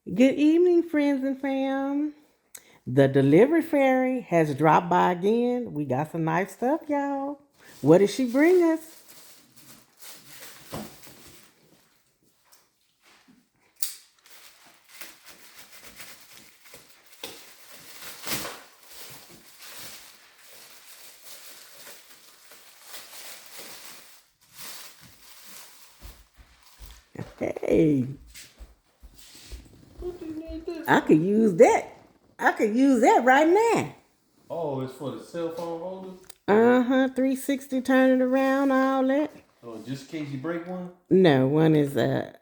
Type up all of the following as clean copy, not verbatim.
Good evening, friends and fam. The delivery fairy has dropped by again. We got some nice stuff, y'all. What did she bring us? Hey, What do you need this I for? could use that. I could use that right now. Oh, it's for the cell phone holder? 360, turn it around, all that. Oh, just in case you break one? No, one is a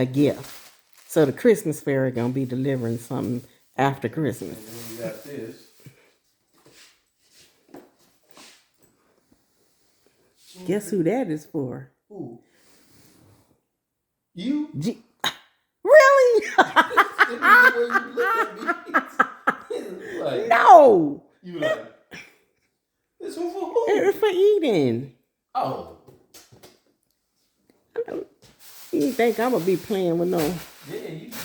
gift. So the Christmas fairy gonna be delivering something after Christmas. And then you got this. Guess who that is for? Ooh. You? Really? The way you look at me. Like, No. you like, this one for who? It's for eating. Oh. You think I'm gonna be playing with no? Yeah, you do.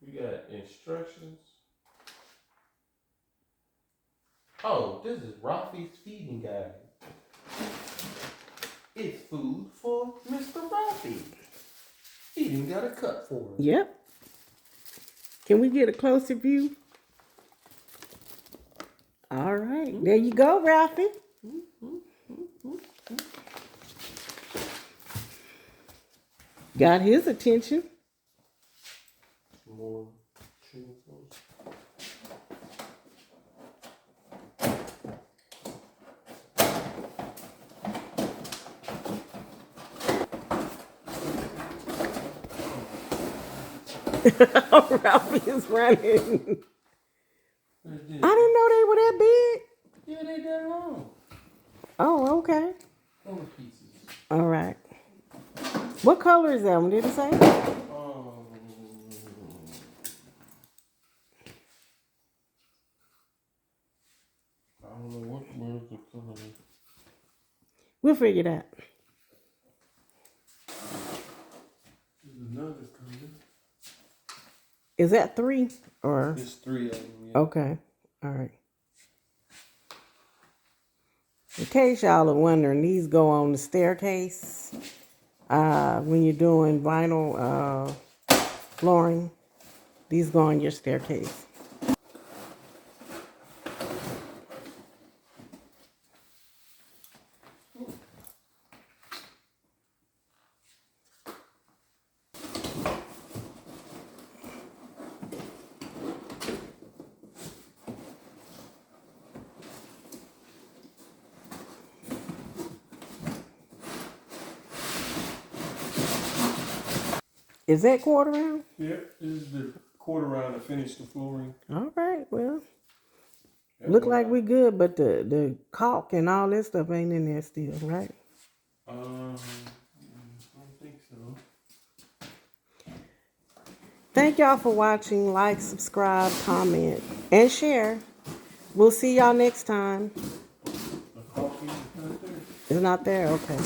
You got instructions. Oh, this is Rafi's feeding guide. It's food for Mr. Rafi. He even got a cup for him. Yep. Can we get a closer view? All right. There you go, Ralphie. Got his attention. More trinkles. Ralphie is running. What's I this? didn't know they were that big. Yeah, they that long. Oh, okay. Corner pieces. All right. What color is that one? Did it say? I don't know where's the color. We'll figure it out. There's another color. Is that 3 or? There's 3 of them. Yeah. Okay. All right. In case y'all are wondering, these go on the staircase. When you're doing vinyl flooring, these go on your staircase. Is that quarter round? Yeah, this is the quarter round to finish the flooring. All right, well, Yeah, look like we good, but the caulk and all that stuff ain't in there still, right? I don't think so. Thank y'all for watching. Like, subscribe, comment, and share. We'll see y'all next time. The coffee is not there. It's not there? Okay.